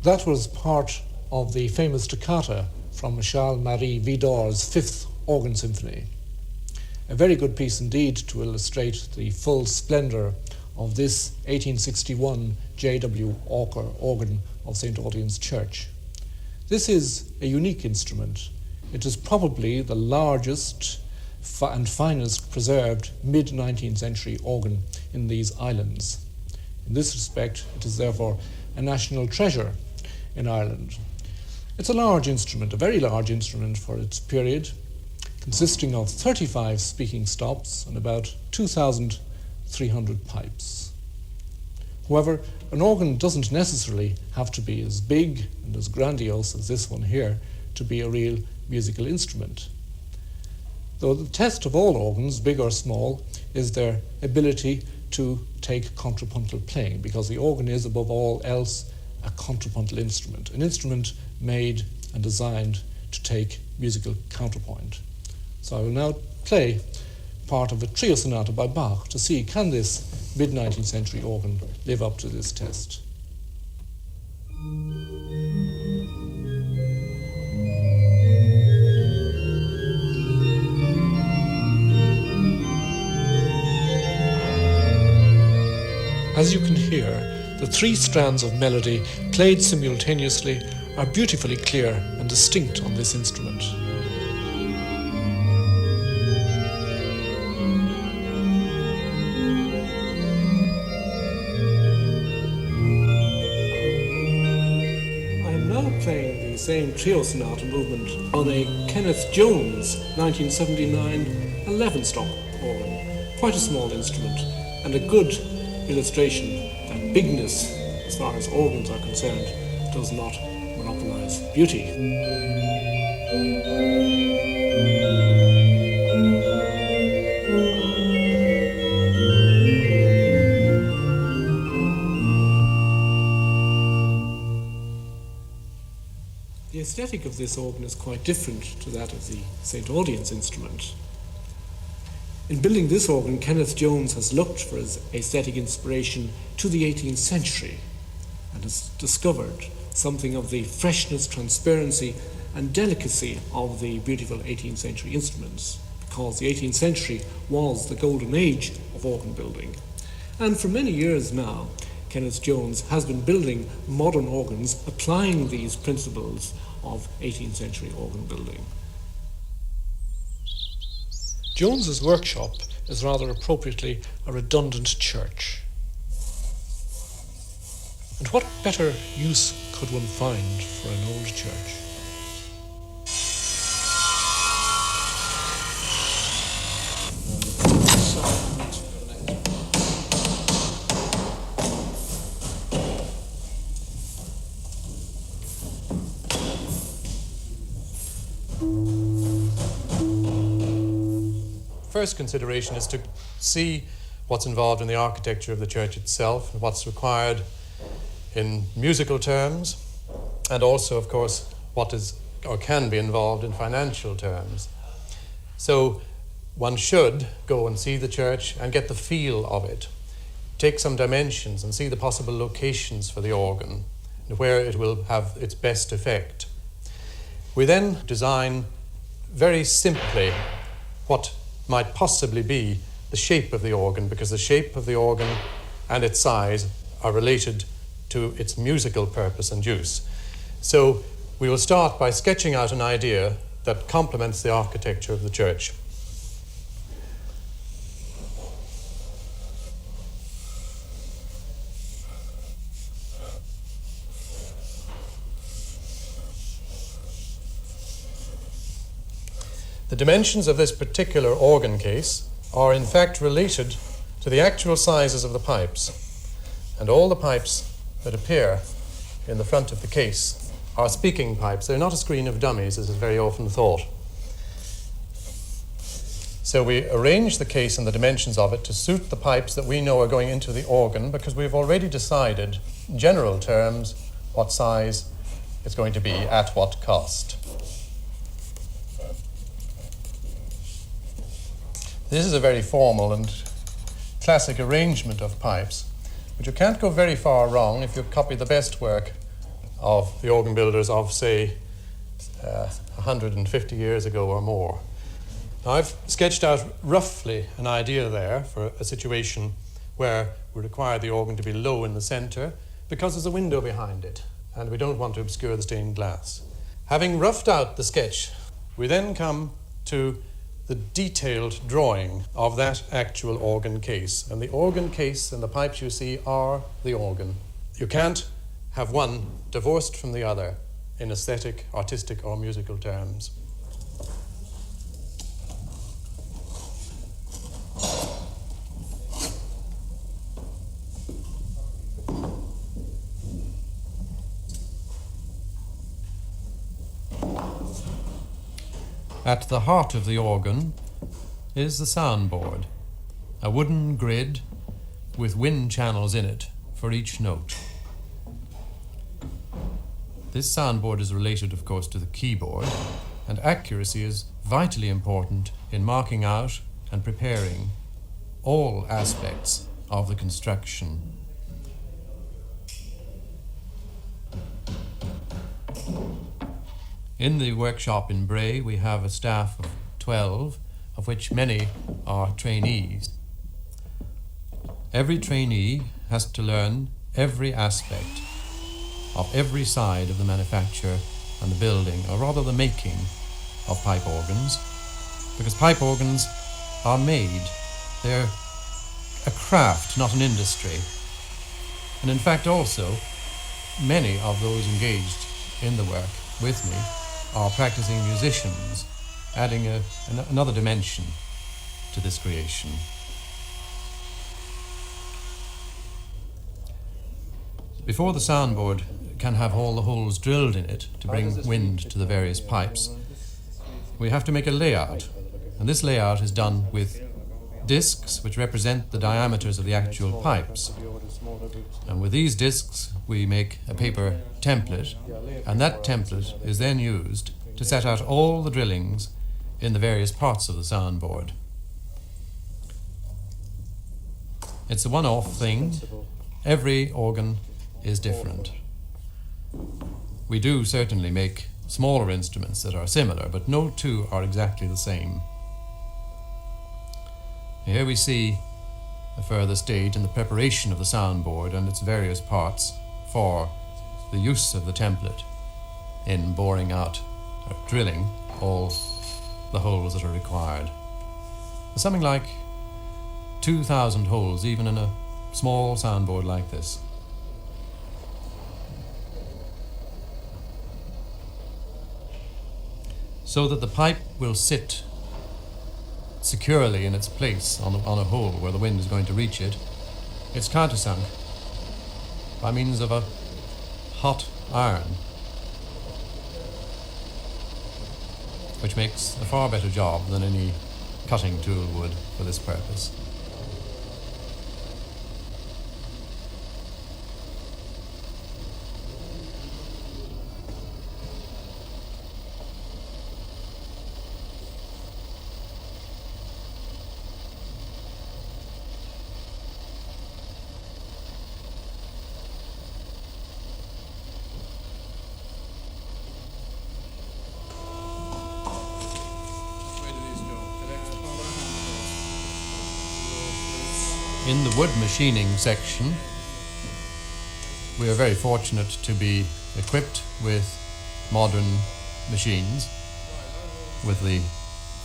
That was part of the famous toccata from Charles-Marie Widor's Fifth Organ Symphony. A very good piece indeed to illustrate the full splendour of this 1861 J.W. Walker organ of St. Audoen's Church. This is a unique instrument. It is probably the largest and finest preserved mid-19th century organ in these islands. In this respect, it is therefore a national treasure in Ireland. It's a large instrument, a very large instrument for its period, consisting of 35 speaking stops and about 2,300 pipes. However, an organ doesn't necessarily have to be as big and as grandiose as this one here to be a real musical instrument. Though the test of all organs, big or small, is their ability to take contrapuntal playing, because the organ is, above all else, a contrapuntal instrument, an instrument made and designed to take musical counterpoint. So I will now play part of a trio sonata by Bach to see, can this mid-19th century organ live up to this test? As you can hear, the three strands of melody played simultaneously are beautifully clear and distinct on this instrument. I am now playing the same trio sonata movement on a Kenneth Jones 1979 11-stop organ. Quite a small instrument and a good illustration that bigness, as far as organs are concerned, does not monopolize beauty. The aesthetic of this organ is quite different to that of the St. Audoen's instrument. In building this organ, Kenneth Jones has looked for his aesthetic inspiration to the 18th century and has discovered something of the freshness, transparency and delicacy of the beautiful 18th century instruments, because the 18th century was the golden age of organ building. And for many years now, Kenneth Jones has been building modern organs applying these principles of 18th century organ building. Jones's workshop is rather appropriately a redundant church. And what better use could one find for an old church? First consideration is to see what's involved in the architecture of the church itself, and what's required in musical terms, and also, of course, what is or can be involved in financial terms. So one should go and see the church and get the feel of it, take some dimensions and see the possible locations for the organ and where it will have its best effect. We then design very simply what might possibly be the shape of the organ, because the shape of the organ and its size are related to its musical purpose and use. So we will start by sketching out an idea that complements the architecture of the church. The dimensions of this particular organ case are in fact related to the actual sizes of the pipes, and all the pipes that appear in the front of the case are speaking pipes. They're not a screen of dummies, as is very often thought. So we arrange the case and the dimensions of it to suit the pipes that we know are going into the organ, because we've already decided, in general terms, what size it's going to be at what cost. This is a very formal and classic arrangement of pipes, but you can't go very far wrong if you copy the best work of the organ builders of, say, 150 years ago or more. Now, I've sketched out roughly an idea there for a situation where we require the organ to be low in the centre because there's a window behind it and we don't want to obscure the stained glass. Having roughed out the sketch, we then come to the detailed drawing of that actual organ case. And the organ case and the pipes you see are the organ. You can't have one divorced from the other in aesthetic, artistic, or musical terms. At the heart of the organ is the soundboard, a wooden grid with wind channels in it for each note. This soundboard is related, of course, to the keyboard, and accuracy is vitally important in marking out and preparing all aspects of the construction. In the workshop in Bray, we have a staff of 12, of which many are trainees. Every trainee has to learn every aspect of every side of the manufacture and the building, or rather the making of pipe organs, because pipe organs are made. They're a craft, not an industry. And in fact also, many of those engaged in the work with me are practicing musicians, adding another dimension to this creation. Before the soundboard can have all the holes drilled in it to bring wind to the various pipes, we have to make a layout. And this layout is done with discs which represent the diameters of the actual pipes. And with these discs we make a paper template, and that template is then used to set out all the drillings in the various parts of the soundboard. It's a one-off thing. Every organ is different. We do certainly make smaller instruments that are similar, but no two are exactly the same. Here we see a further stage in the preparation of the soundboard and its various parts for the use of the template in boring out or drilling all the holes that are required. There's something like 2,000 holes even in a small soundboard like this. So that the pipe will sit securely in its place on a hole where the wind is going to reach it, it's countersunk by means of a hot iron, which makes a far better job than any cutting tool would for this purpose. In the wood machining section, we are very fortunate to be equipped with modern machines with the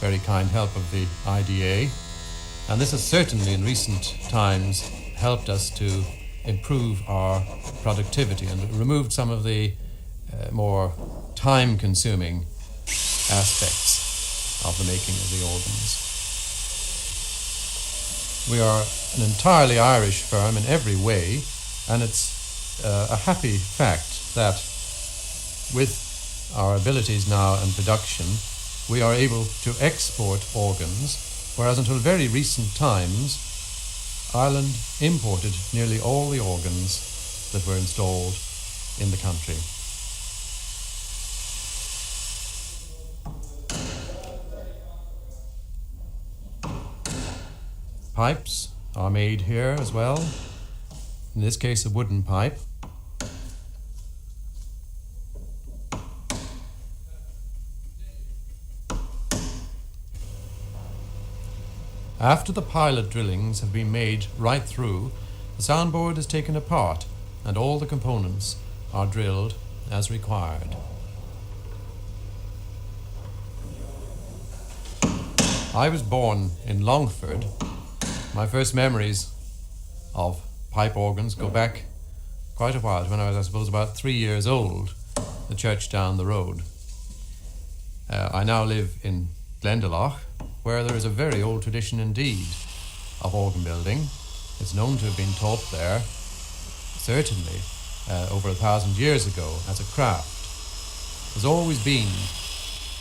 very kind help of the IDA, and this has certainly in recent times helped us to improve our productivity and removed some of the more time-consuming aspects of the making of the organs. We are an entirely Irish firm in every way, and it's a happy fact that with our abilities now and production, we are able to export organs, whereas until very recent times, Ireland imported nearly all the organs that were installed in the country. Pipes are made here as well. In this case, a wooden pipe. After the pilot drillings have been made right through, the soundboard is taken apart and all the components are drilled as required. I was born in Longford. My first memories of pipe organs go back quite a while, when I was, I suppose, about 3 years old, the church down the road. I now live in Glendalough, where there is a very old tradition indeed of organ building. It's known to have been taught there, certainly, over 1,000 years ago as a craft. There's always been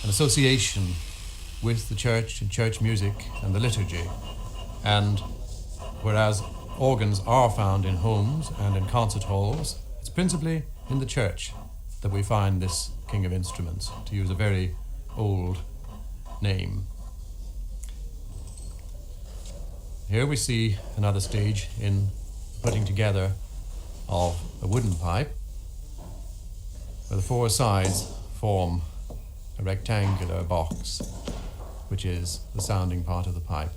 an association with the church and church music and the liturgy. And whereas organs are found in homes and in concert halls, it's principally in the church that we find this king of instruments, to use a very old name. Here we see another stage in putting together of a wooden pipe, where the four sides form a rectangular box, which is the sounding part of the pipe.